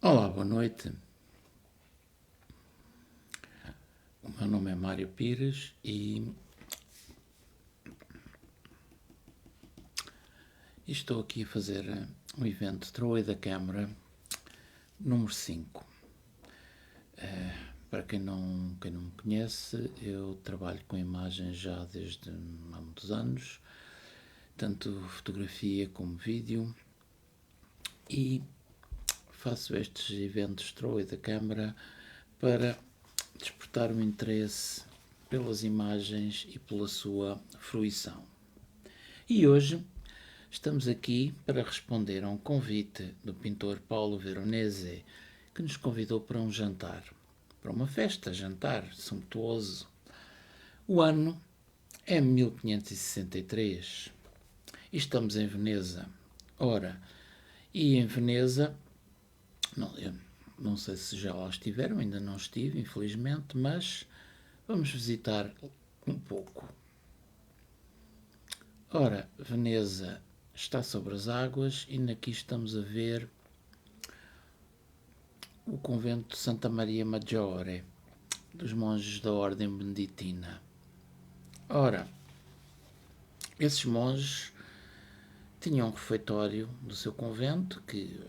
Olá, boa noite. O meu nome é Mário Pires e estou aqui a fazer um evento Troia da Câmara número 5. Para quem não me conhece, eu trabalho com imagens já desde há muitos anos, tanto fotografia como vídeo, e faço estes eventos Troia da Câmara para despertar o interesse pelas imagens e pela sua fruição. E hoje estamos aqui para responder a um convite do pintor Paulo Veronese, que nos convidou para um jantar, para uma festa, jantar sumptuoso. O ano é 1563 e estamos em Veneza. Ora, e em Veneza, eu não sei se já lá estiveram, ainda não estive, infelizmente, mas vamos visitar um pouco. Ora, Veneza está sobre as águas e aqui estamos a ver o convento de Santa Maria Maggiore, dos monges da Ordem Beneditina. Ora, esses monges tinham um refeitório do seu convento, que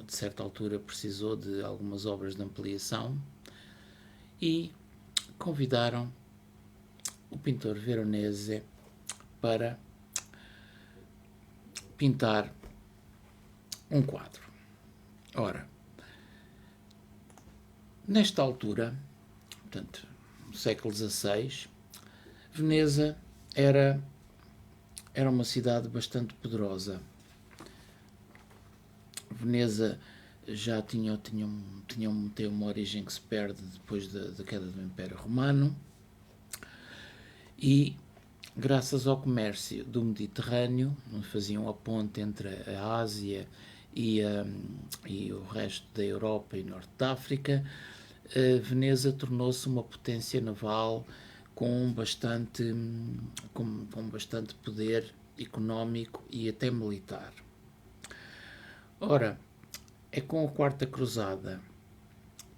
de certa altura precisou de algumas obras de ampliação, e convidaram o pintor Veronese para pintar um quadro. Ora, nesta altura, portanto, no século XVI, Veneza era uma cidade bastante poderosa. Veneza já tinha uma origem que se perde depois da queda do Império Romano e, graças ao comércio do Mediterrâneo, onde faziam a ponte entre a Ásia e o resto da Europa e Norte da África, Veneza tornou-se uma potência naval com bastante poder económico e até militar. Ora, é com a Quarta Cruzada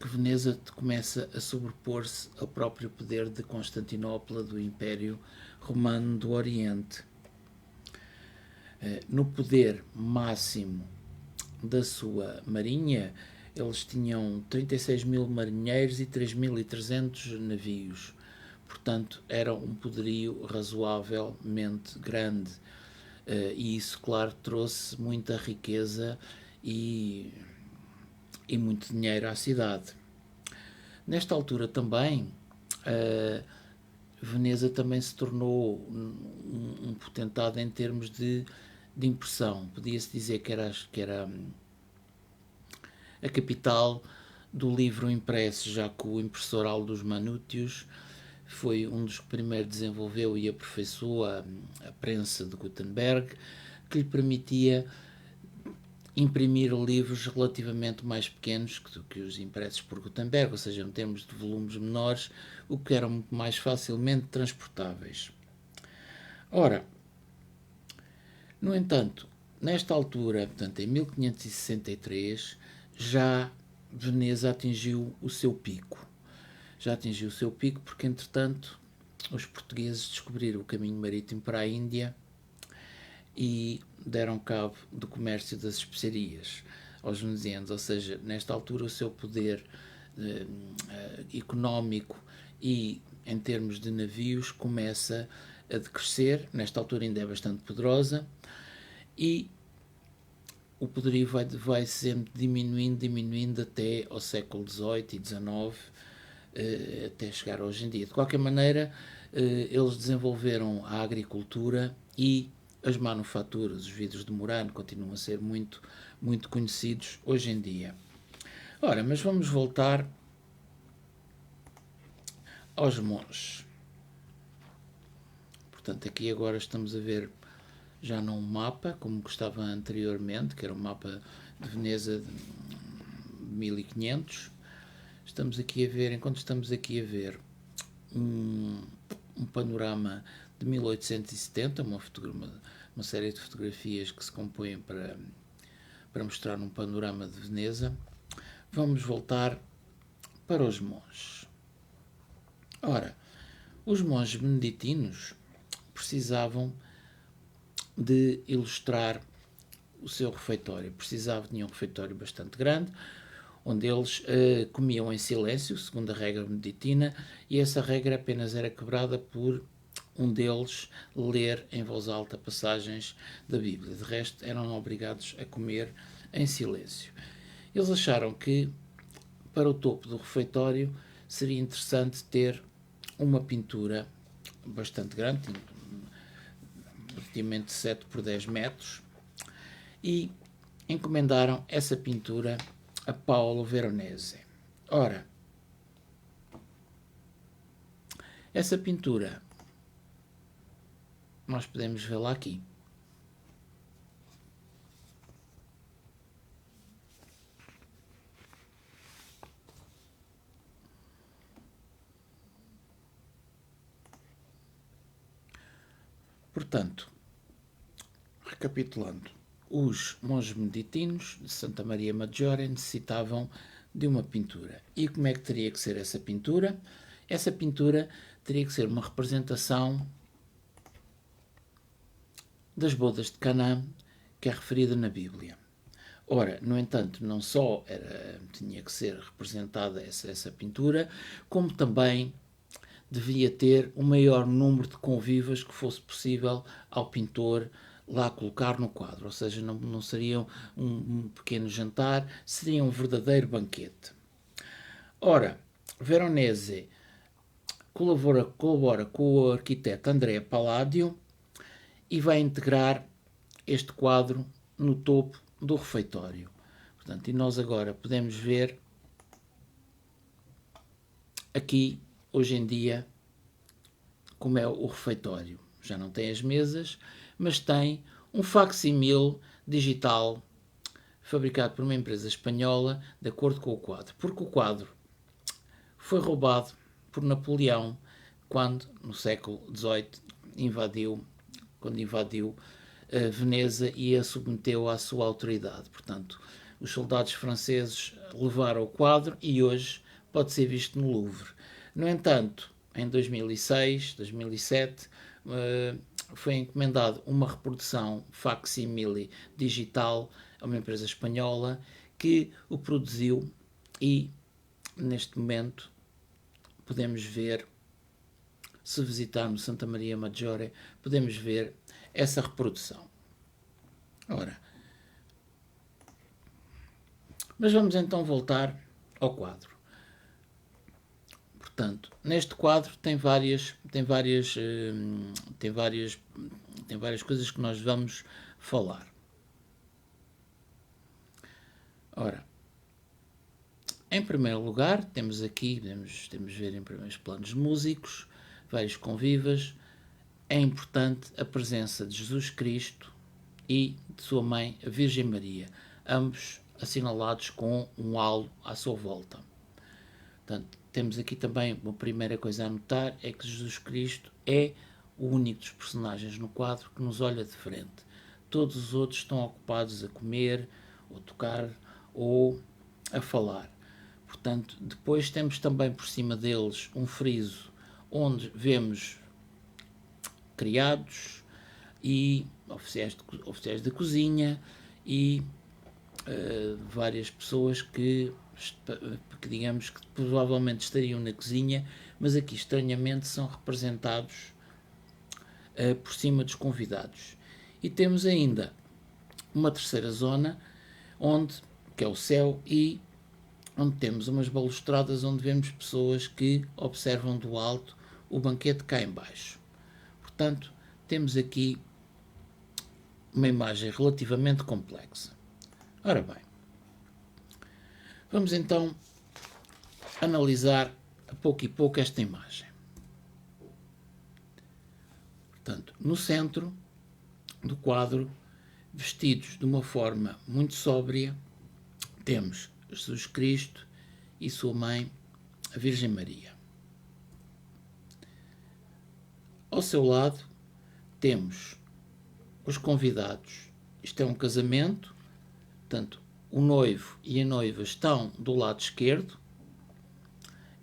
que Veneza começa a sobrepor-se ao próprio poder de Constantinopla, do Império Romano do Oriente. No poder máximo da sua marinha, eles tinham 36 mil marinheiros e 3.300 navios. Portanto, era um poderio razoavelmente grande. E isso, claro, trouxe muita riqueza e muito dinheiro à cidade. Nesta altura também, Veneza também se tornou um potentado em termos de impressão. Podia-se dizer que era a capital do livro impresso, já que o impressor Aldus Manutius foi um dos que primeiro desenvolveu e aperfeiçoou a prensa de Gutenberg, que lhe permitia imprimir livros relativamente mais pequenos do que os impressos por Gutenberg, ou seja, em termos de volumes menores, o que eram muito mais facilmente transportáveis. Ora, no entanto, nesta altura, portanto, em 1563, já Veneza atingiu o seu pico. Já atingiu o seu pico porque, entretanto, os portugueses descobriram o caminho marítimo para a Índia e deram cabo do comércio das especiarias aos venezianos, ou seja, nesta altura o seu poder económico e em termos de navios começa a decrescer. Nesta altura ainda é bastante poderosa e o poderio vai sempre diminuindo até ao século XVIII e XIX, até chegar hoje em dia. De qualquer maneira, eles desenvolveram a agricultura e as manufaturas. Os vidros de Murano continuam a ser muito, muito conhecidos hoje em dia. Ora, mas vamos voltar aos monges. Portanto, aqui agora estamos a ver já não um mapa, como estava anteriormente, que era um mapa de Veneza de 1500. Estamos aqui a ver, enquanto estamos aqui a ver um panorama de 1870, uma série de fotografias que se compõem para mostrar um panorama de Veneza. vamos voltar para os monges. Ora, os monges beneditinos precisavam de ilustrar o seu refeitório. Tinham um refeitório bastante grande, onde eles comiam em silêncio, segundo a regra beneditina, e essa regra apenas era quebrada por um deles ler em voz alta passagens da Bíblia. De resto, eram obrigados a comer em silêncio. Eles acharam que, para o topo do refeitório, seria interessante ter uma pintura bastante grande, praticamente 7 por 10 metros, e encomendaram essa pintura a Paolo Veronese. Ora, essa pintura nós podemos vê-la aqui. Portanto, recapitulando, os monges beneditinos de Santa Maria Maggiore necessitavam de uma pintura. E como é que teria que ser essa pintura? Essa pintura teria que ser uma representação das bodas de Canaã, que é referida na Bíblia. Ora, no entanto, não só tinha que ser representada essa pintura, como também devia ter o maior número de convivas que fosse possível ao pintor lá colocar no quadro. Ou seja, não seria um pequeno jantar, seria um verdadeiro banquete. Ora, Veronese colabora com o arquiteto Andrea Palladio e vai integrar este quadro no topo do refeitório. Portanto, e nós agora podemos ver aqui, hoje em dia, como é o refeitório. Já não tem as mesas, mas tem um facsímile digital fabricado por uma empresa espanhola de acordo com o quadro. Porque o quadro foi roubado por Napoleão quando, no século XVIII, invadiu Veneza e a submeteu à sua autoridade. Portanto, os soldados franceses levaram o quadro e hoje pode ser visto no Louvre. No entanto, em 2006, 2007, foi encomendado uma reprodução facsímile digital a uma empresa espanhola que o produziu e, neste momento, podemos ver, se visitarmos Santa Maria Maggiore, podemos ver essa reprodução. Ora, mas vamos então voltar ao quadro. Portanto, neste quadro tem várias coisas que nós vamos falar. Ora, em primeiro lugar, temos aqui, podemos ver em primeiros planos músicos, vários convivas. É importante a presença de Jesus Cristo e de sua mãe, a Virgem Maria, ambos assinalados com um halo à sua volta. Portanto, temos aqui também uma primeira coisa a notar, é que Jesus Cristo é o único dos personagens no quadro que nos olha de frente. Todos os outros estão ocupados a comer, ou tocar, ou a falar. Portanto, depois temos também por cima deles um friso onde vemos criados e oficiais de cozinha e várias pessoas que digamos que provavelmente estariam na cozinha, mas aqui estranhamente são representados por cima dos convidados. E temos ainda uma terceira zona que é o céu, e onde temos umas balustradas onde vemos pessoas que observam do alto o banquete cá em baixo. Portanto, temos aqui uma imagem relativamente complexa. Ora bem, vamos então analisar a pouco e pouco esta imagem. Portanto, no centro do quadro, vestidos de uma forma muito sóbria, temos Jesus Cristo e sua mãe, a Virgem Maria. Ao seu lado, temos os convidados. Isto é um casamento, portanto, o noivo e a noiva estão do lado esquerdo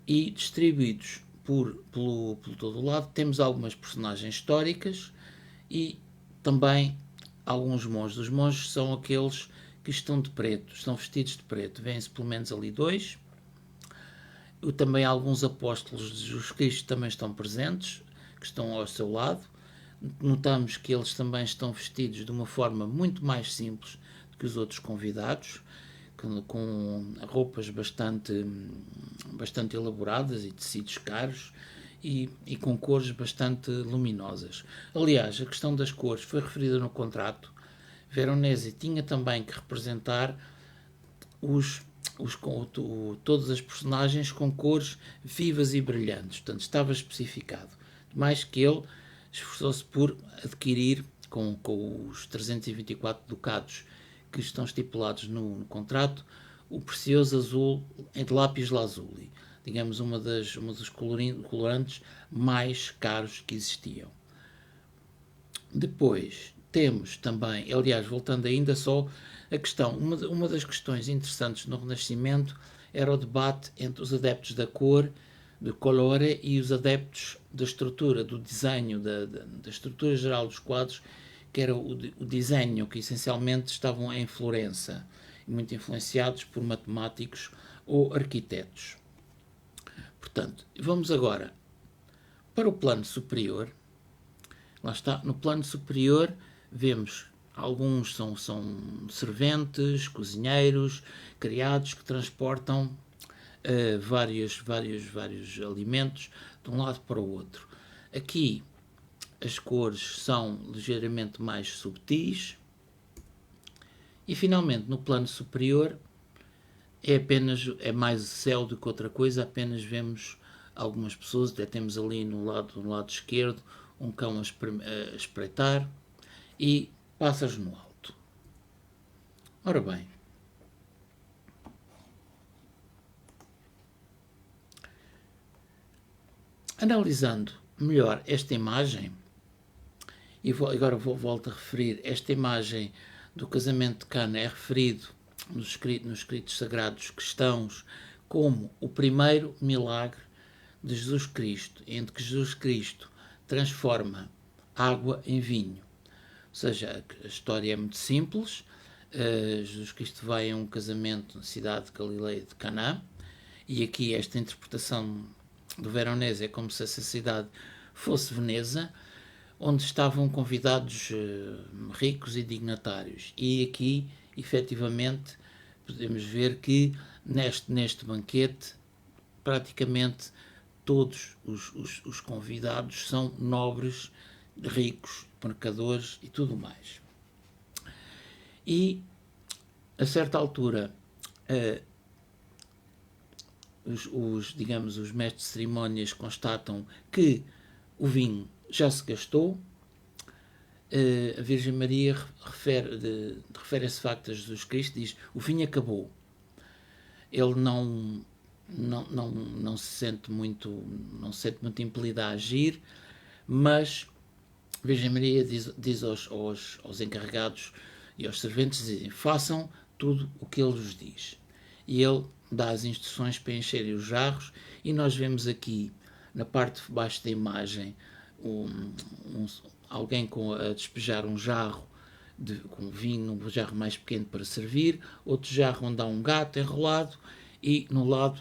e distribuídos pelo todo o lado temos algumas personagens históricas e também alguns monges. Os monges são aqueles que estão de preto, estão vestidos de preto. Vêm-se pelo menos ali dois. Também alguns apóstolos de Jesus Cristo também estão presentes, que estão ao seu lado. Notamos que eles também estão vestidos de uma forma muito mais simples do que os outros convidados, com roupas bastante elaboradas e tecidos caros e com cores bastante luminosas. Aliás, a questão das cores foi referida no contrato. Veronese tinha também que representar todas as personagens com cores vivas e brilhantes, portanto estava especificado. Mais que ele esforçou-se por adquirir, com os 324 ducados que estão estipulados no contrato, o precioso azul de lápis lazuli, digamos uma dos colorantes mais caros que existiam. Depois temos também, aliás, voltando ainda só a questão, uma das questões interessantes no Renascimento era o debate entre os adeptos da cor, do colore, e os adeptos da estrutura, do desenho, da estrutura geral dos quadros, que era o desenho, que essencialmente estavam em Florença, muito influenciados por matemáticos ou arquitetos. Portanto, vamos agora para o plano superior. Lá está, no plano superior vemos alguns são serventes, cozinheiros, criados que transportam vários alimentos de um lado para o outro. Aqui as cores são ligeiramente mais subtis e finalmente no plano superior é mais céu do que outra coisa, apenas vemos algumas pessoas, até temos ali no lado esquerdo um cão a espreitar e pássaros no alto. Ora bem, analisando melhor esta imagem, e agora volto a referir, esta imagem do casamento de Cana é referido nos escritos sagrados cristãos como o primeiro milagre de Jesus Cristo, em que Jesus Cristo transforma água em vinho. Ou seja, a história é muito simples. Jesus Cristo vai a um casamento na cidade de Galileia de Caná, e aqui esta interpretação do Veronese é como se essa cidade fosse Veneza, onde estavam convidados ricos e dignatários. E aqui, efetivamente, podemos ver que neste banquete, praticamente todos os convidados são nobres, ricos, mercadores e tudo mais. E, a certa altura, os mestres de cerimónias constatam que o vinho já se gastou. A Virgem Maria refere esse facto a Jesus Cristo, diz: o vinho acabou. Ele não se sente muito impelido a agir, mas a Virgem Maria diz aos encarregados e aos serventes, dizem: façam tudo o que ele vos diz. E ele dá as instruções para encherem os jarros, e nós vemos aqui, na parte de baixo da imagem, alguém a despejar um jarro com vinho, um jarro mais pequeno para servir, outro jarro onde há um gato enrolado, e no lado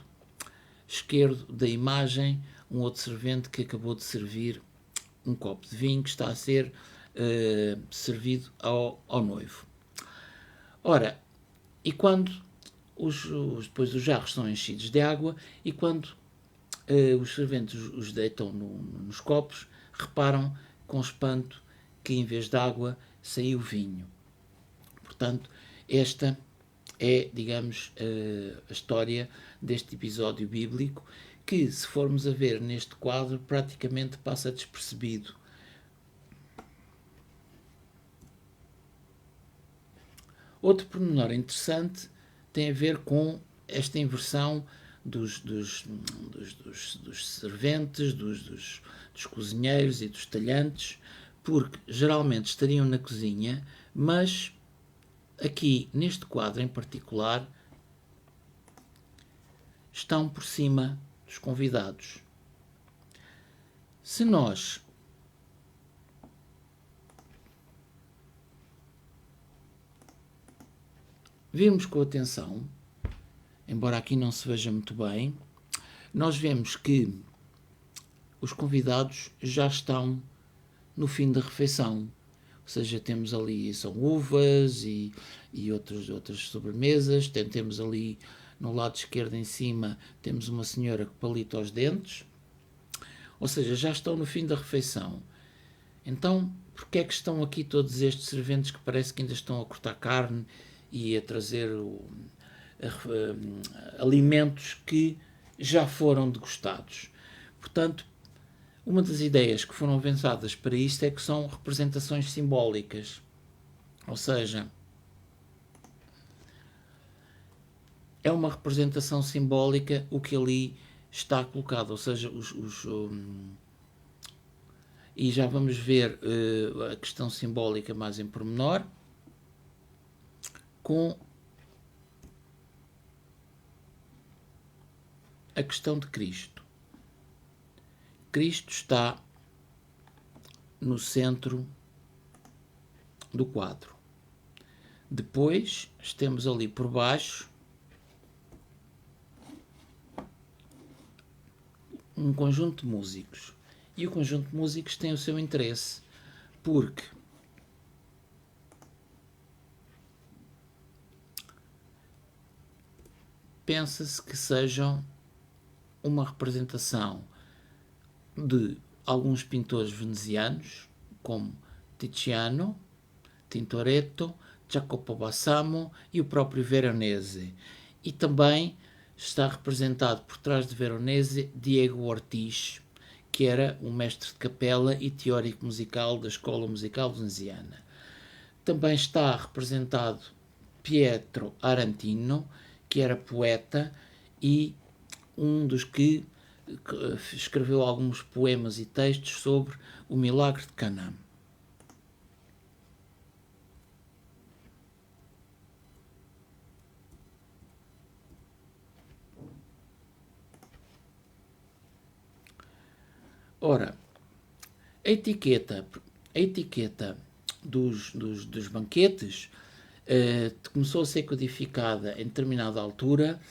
esquerdo da imagem um outro servente que acabou de servir um copo de vinho que está a ser servido ao noivo. Ora, e quando depois os jarros são enchidos de água, e quando os serventes os deitam nos copos, reparam com espanto que em vez de água saiu vinho. Portanto, esta é, digamos, a história deste episódio bíblico, que, se formos a ver neste quadro, praticamente passa despercebido. Outro pormenor interessante tem a ver com esta inversão dos serventes, dos cozinheiros e dos talhantes, porque geralmente estariam na cozinha, mas aqui neste quadro em particular estão por cima dos convidados. Se nós virmos com atenção, embora aqui não se veja muito bem, nós vemos que os convidados já estão no fim da refeição. Ou seja, temos ali, são uvas e outras sobremesas. Temos ali, no lado esquerdo em cima, temos uma senhora que palita os dentes. Ou seja, já estão no fim da refeição. Então, porquê é que estão aqui todos estes serventes que parece que ainda estão a cortar carne e a trazer alimentos que já foram degustados? Portanto, uma das ideias que foram pensadas para isto é que são representações simbólicas. Ou seja, é uma representação simbólica o que ali está colocado. Ou seja, e já vamos ver a questão simbólica mais em pormenor com a questão de Cristo. Cristo está no centro do quadro. Depois, temos ali por baixo um conjunto de músicos. E o conjunto de músicos tem o seu interesse, porque pensa-se que sejam uma representação de alguns pintores venezianos, como Tiziano, Tintoretto, Jacopo Balsamo e o próprio Veronese. E também está representado por trás de Veronese Diego Ortiz, que era um mestre de capela e teórico musical da Escola Musical Veneziana. Também está representado Pietro Arantino, que era poeta e um dos que escreveu alguns poemas e textos sobre o milagre de Caná. Ora, a etiqueta dos banquetes começou a ser codificada em determinada altura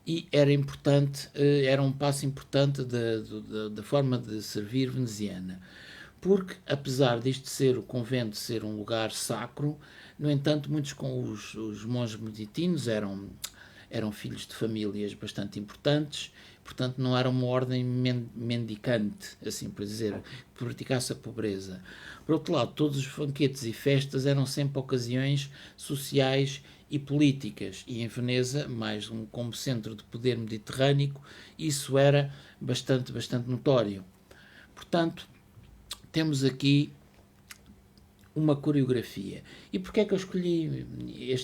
e era importante, era um passo importante da forma de servir veneziana. Porque, apesar disto ser o convento ser um lugar sacro, no entanto, muitos os monges beneditinos eram filhos de famílias bastante importantes, portanto não era uma ordem mendicante, assim por dizer, que praticasse a pobreza. Por outro lado, todos os banquetes e festas eram sempre ocasiões sociais e políticas, e em Veneza, mais como centro de poder mediterrâneo, isso era bastante notório. Portanto, temos aqui uma coreografia. E porquê é que eu escolhi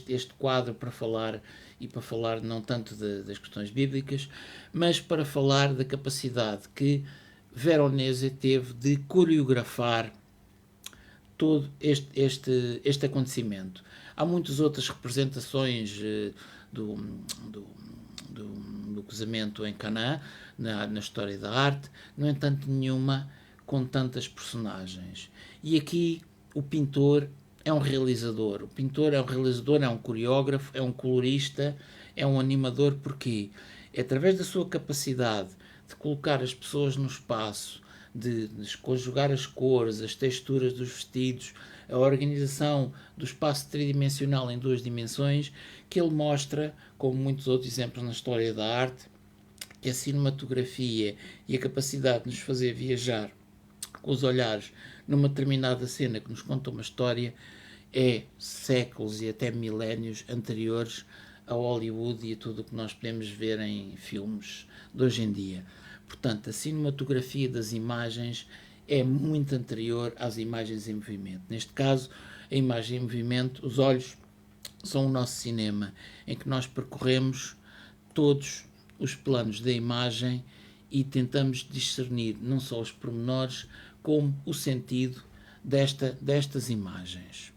este quadro para falar, e para falar não tanto das questões bíblicas, mas para falar da capacidade que Veronese teve de coreografar todo este acontecimento. Há muitas outras representações do casamento em Caná, na história da arte, no entanto nenhuma com tantas personagens. E aqui o pintor é um realizador. O pintor é um realizador, é um coreógrafo, é um colorista, é um animador, porque é através da sua capacidade de colocar as pessoas no espaço, de conjugar as cores, as texturas dos vestidos, a organização do espaço tridimensional em duas dimensões, que ele mostra, como muitos outros exemplos na história da arte, que a cinematografia e a capacidade de nos fazer viajar com os olhares numa determinada cena que nos conta uma história é séculos e até milénios anteriores a Hollywood e a tudo o que nós podemos ver em filmes de hoje em dia. Portanto, a cinematografia das imagens é muito anterior às imagens em movimento. Neste caso, a imagem em movimento, os olhos são o nosso cinema, em que nós percorremos todos os planos da imagem e tentamos discernir não só os pormenores, como o sentido destas imagens.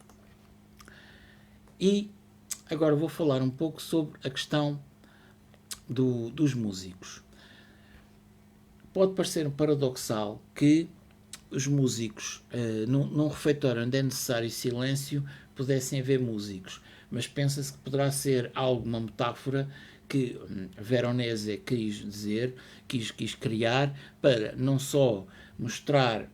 E agora vou falar um pouco sobre a questão dos músicos. Pode parecer paradoxal que os músicos, num refeitório onde é necessário silêncio, pudessem haver músicos, mas pensa-se que poderá ser alguma metáfora que Veronese quis criar para não só mostrar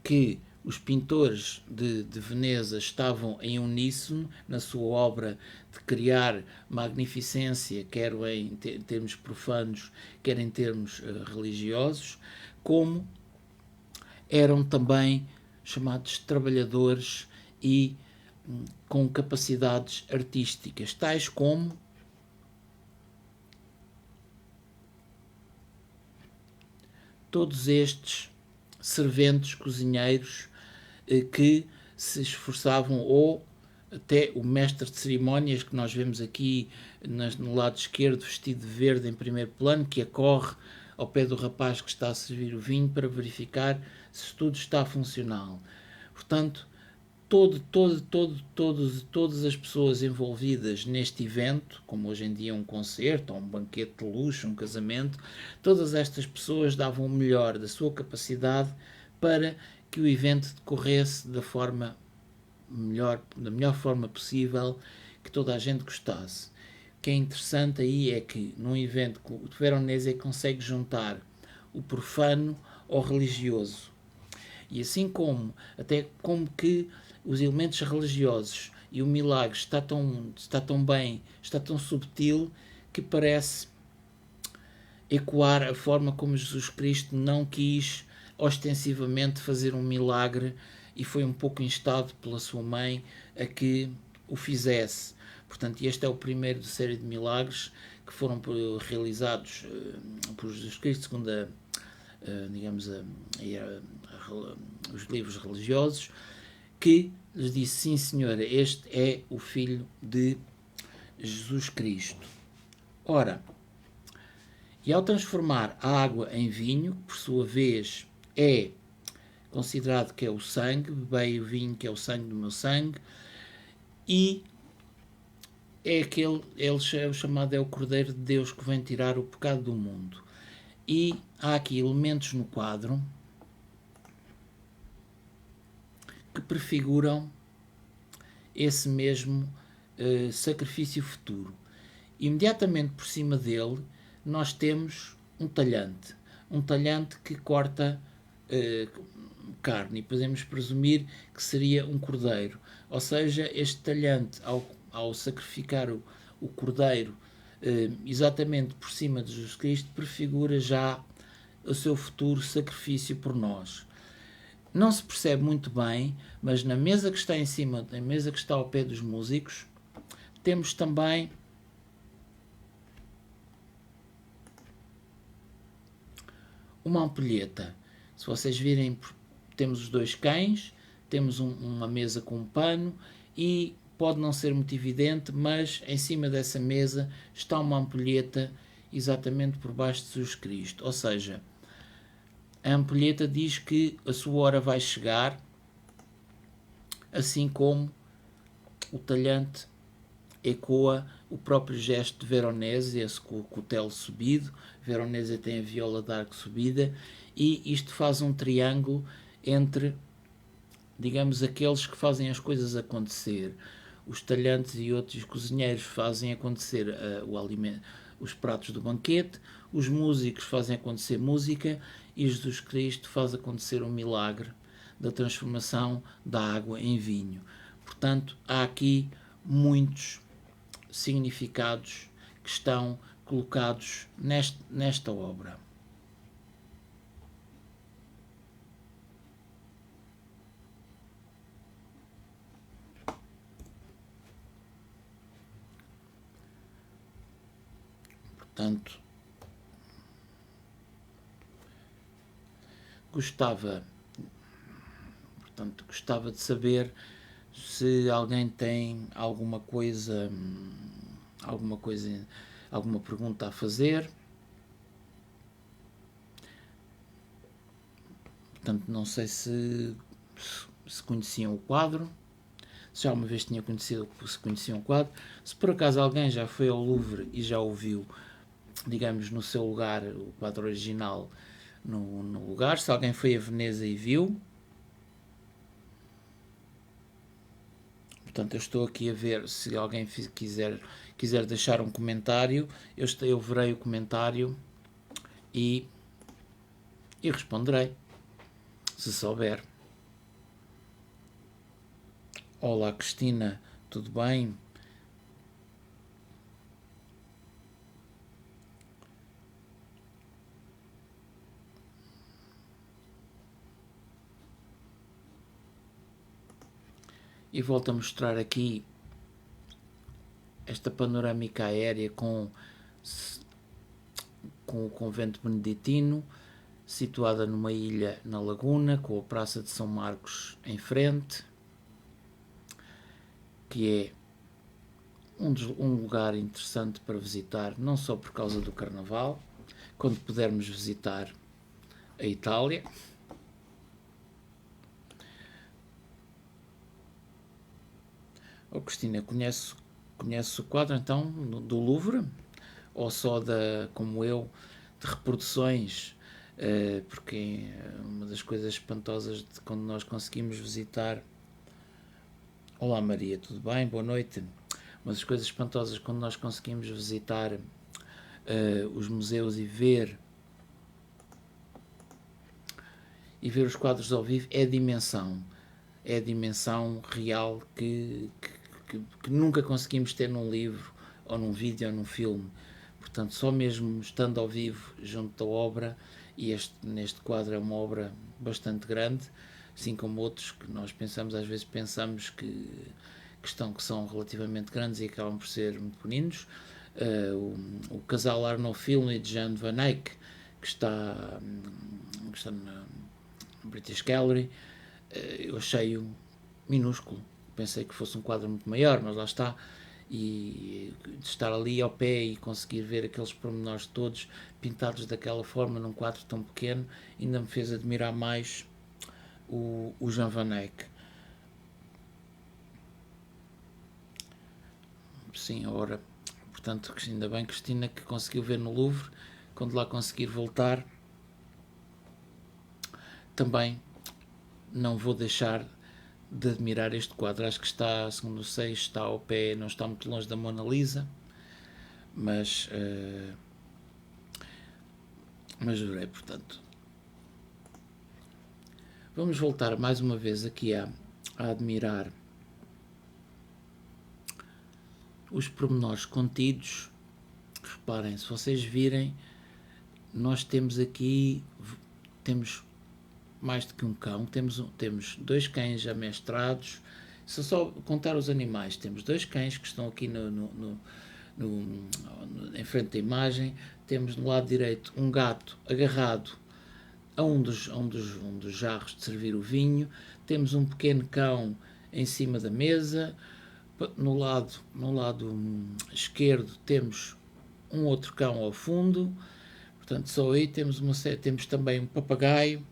que os pintores de Veneza estavam em uníssono na sua obra de criar magnificência, quer em termos profanos, quer em termos religiosos, como eram também chamados trabalhadores e com capacidades artísticas, tais como todos estes serventes, cozinheiros, que se esforçavam, ou até o mestre de cerimónias, que nós vemos aqui no lado esquerdo, vestido de verde em primeiro plano, que acorre ao pé do rapaz que está a servir o vinho para verificar se tudo está funcional. Portanto, todas as pessoas envolvidas neste evento, como hoje em dia um concerto, ou um banquete de luxo, um casamento, todas estas pessoas davam o melhor da sua capacidade para que o evento decorresse da melhor forma possível, que toda a gente gostasse. O que é interessante aí é que num evento, o Veronese consegue juntar o profano ao religioso. E assim como que os elementos religiosos e o milagre está tão bem, está tão subtil, que parece ecoar a forma como Jesus Cristo não quis ostensivamente fazer um milagre e foi um pouco instado pela sua mãe a que o fizesse. Portanto, este é o primeiro de série de milagres que foram realizados por Jesus Cristo, segundo os livros religiosos, que lhes disse: sim, senhora, este é o Filho de Jesus Cristo. Ora, e ao transformar a água em vinho, que por sua vez é considerado que é o sangue, bebei o vinho que é o sangue do meu sangue, e é o chamado é o Cordeiro de Deus que vem tirar o pecado do mundo. E há aqui elementos no quadro que prefiguram esse mesmo sacrifício futuro. Imediatamente por cima dele nós temos um talhante que corta carne, e podemos presumir que seria um cordeiro. Ou seja, este talhante, ao sacrificar o cordeiro exatamente por cima de Jesus Cristo, prefigura já o seu futuro sacrifício por nós. Não se percebe muito bem, mas na mesa que está em cima, na mesa que está ao pé dos músicos, temos também uma ampulheta. Se vocês virem, temos os dois cães, temos uma mesa com um pano e pode não ser muito evidente, mas em cima dessa mesa está uma ampulheta exatamente por baixo de Jesus Cristo. Ou seja, a ampulheta diz que a sua hora vai chegar, assim como o talhante ecoa o próprio gesto de Veronese, esse com o cutelo subido. Veronese tem a viola d'arco subida, e isto faz um triângulo entre, digamos, aqueles que fazem as coisas acontecer. Os talhantes e outros cozinheiros fazem acontecer os pratos do banquete, os músicos fazem acontecer música, e Jesus Cristo faz acontecer um milagre da transformação da água em vinho. Portanto, há aqui muitos significados que estão colocados nesta obra. Portanto, gostava de saber se alguém tem alguma pergunta a fazer. Portanto, não sei se conheciam o quadro, já uma vez tinha conhecido, se conhecia um quadro. Se por acaso alguém já foi ao Louvre e já o viu, digamos, no seu lugar, o quadro original no lugar, se alguém foi a Veneza e viu. Portanto, eu estou aqui a ver se alguém quiser deixar um comentário, eu verei o comentário e responderei, se souber. Olá, Cristina, tudo bem? E volto a mostrar aqui esta panorâmica aérea com o convento beneditino, situada numa ilha na laguna, com a Praça de São Marcos em frente, que é um lugar interessante para visitar, não só por causa do Carnaval, quando pudermos visitar a Itália. Oh, Cristina, conhece o quadro então do Louvre? Ou só como eu, de reproduções? Porque uma das coisas espantosas de quando nós conseguimos visitar. Olá Maria, tudo bem? Boa noite. Uma das coisas espantosas quando nós conseguimos visitar os museus e ver os quadros ao vivo é a dimensão. É a dimensão real que nunca conseguimos ter num livro, ou num vídeo, ou num filme. Portanto, só mesmo estando ao vivo junto da obra, e neste quadro é uma obra bastante grande, assim como outros que nós às vezes pensamos que são relativamente grandes e acabam por ser muito pequeninos. O casal Arno Film e de Jan van Eyck, que está na British Gallery, eu achei-o minúsculo. Pensei que fosse um quadro muito maior, mas lá está. E de estar ali ao pé e conseguir ver aqueles pormenores todos pintados daquela forma num quadro tão pequeno, ainda me fez admirar mais o Jan van Eyck. Sim, ora, portanto, ainda bem, Cristina, que conseguiu ver no Louvre. Quando lá conseguir voltar, também não vou deixar de admirar este quadro. Acho que está, segundo sei, está ao pé, não está muito longe da Mona Lisa, mas jurei, portanto. Vamos voltar mais uma vez aqui a admirar os pormenores contidos. Reparem, se vocês virem, nós temos aqui mais do que um cão, temos dois cães amestrados. Se só contar os animais, temos dois cães que estão aqui em frente da imagem. Temos no lado direito um gato agarrado a um dos jarros de servir o vinho. Temos um pequeno cão em cima da mesa. No lado esquerdo temos um outro cão ao fundo. Portanto, só aí temos também um papagaio.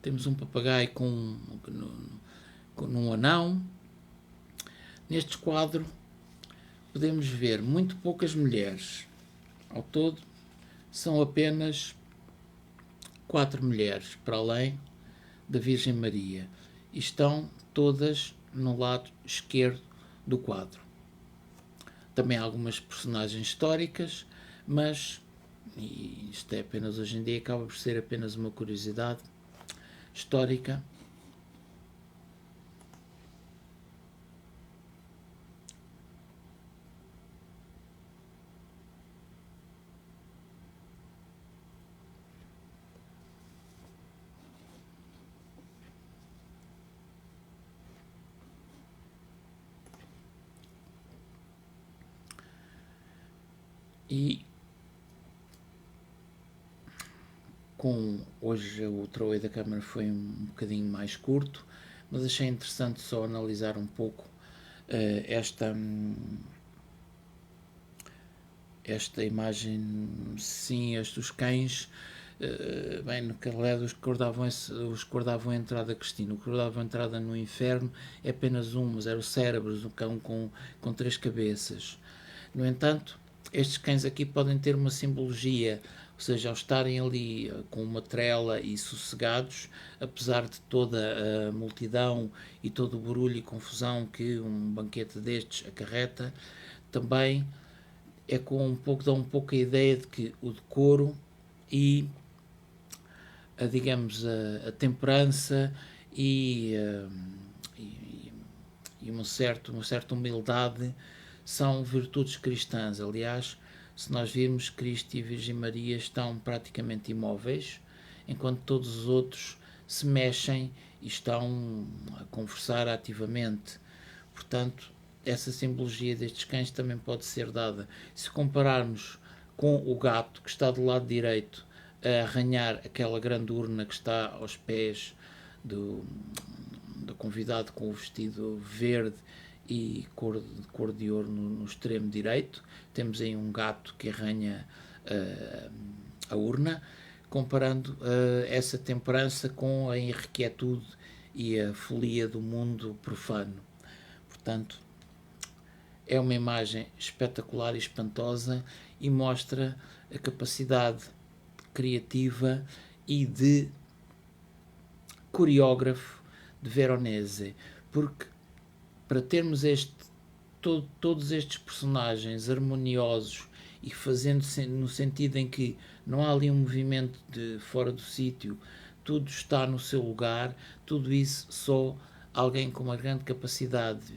Temos um papagaio num anão. Neste quadro podemos ver muito poucas mulheres. Ao todo são apenas 4 mulheres, para além da Virgem Maria. E estão todas no lado esquerdo do quadro. Também há algumas personagens históricas, mas isto é apenas hoje em dia, acaba por ser apenas uma curiosidade histórica. E hoje o Trolley da Câmara foi um bocadinho mais curto, mas achei interessante só analisar um pouco esta imagem. Sim, estes cães bem, no Caled os que guardavam a entrada a Cristina, o que guardavam a entrada no inferno é apenas um, mas era o Cérebros, um cão com 3 cabeças. No entanto, estes cães aqui podem ter uma simbologia, ou seja, ao estarem ali com uma trela e sossegados, apesar de toda a multidão e todo o barulho e confusão que um banquete destes acarreta, também é dá um pouco a ideia de que o decoro e digamos a temperança e uma certa humildade são virtudes cristãs. Aliás, se nós virmos, Cristo e Virgem Maria estão praticamente imóveis, enquanto todos os outros se mexem e estão a conversar ativamente. Portanto, essa simbologia destes cães também pode ser dada. Se compararmos com o gato que está do lado direito a arranhar aquela grande urna que está aos pés do convidado com o vestido verde e cor de ouro no extremo direito, temos aí um gato que arranha a urna, comparando essa temperança com a inquietude e a folia do mundo profano. Portanto, é uma imagem espetacular e espantosa e mostra a capacidade criativa e de coreógrafo de Veronese, porque para termos todos estes personagens harmoniosos e fazendo no sentido em que não há ali um movimento de fora do sítio, tudo está no seu lugar, tudo isso só alguém com uma grande capacidade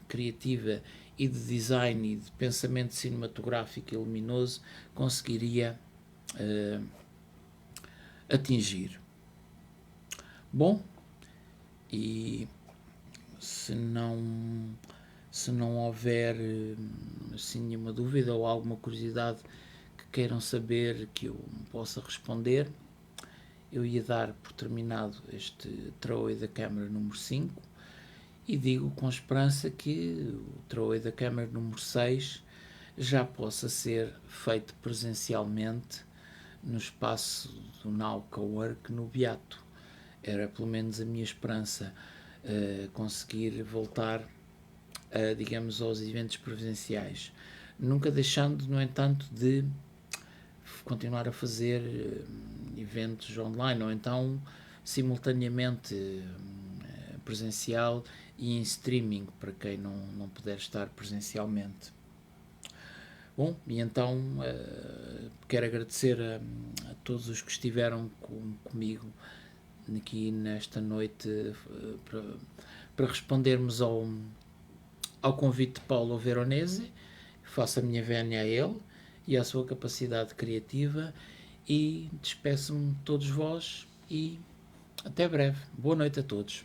criativa e de design e de pensamento cinematográfico e luminoso conseguiria atingir. Bom, e se não houver assim nenhuma dúvida ou alguma curiosidade que queiram saber que eu possa responder, eu ia dar por terminado este Throwaway da Câmara número 5 e digo com esperança que o Throwaway da Câmara número 6 já possa ser feito presencialmente no espaço do Now Cowork no Beato. Era pelo menos a minha esperança conseguir voltar digamos, aos eventos presenciais, nunca deixando, no entanto, de continuar a fazer eventos online ou então simultaneamente presencial e em streaming para quem não puder estar presencialmente. Bom, e então quero agradecer a todos os que estiveram comigo aqui nesta noite para respondermos ao convite de Paulo Veronese. Faço a minha vénia a ele e à sua capacidade criativa e despeço-me de todos vós e até breve. Boa noite a todos.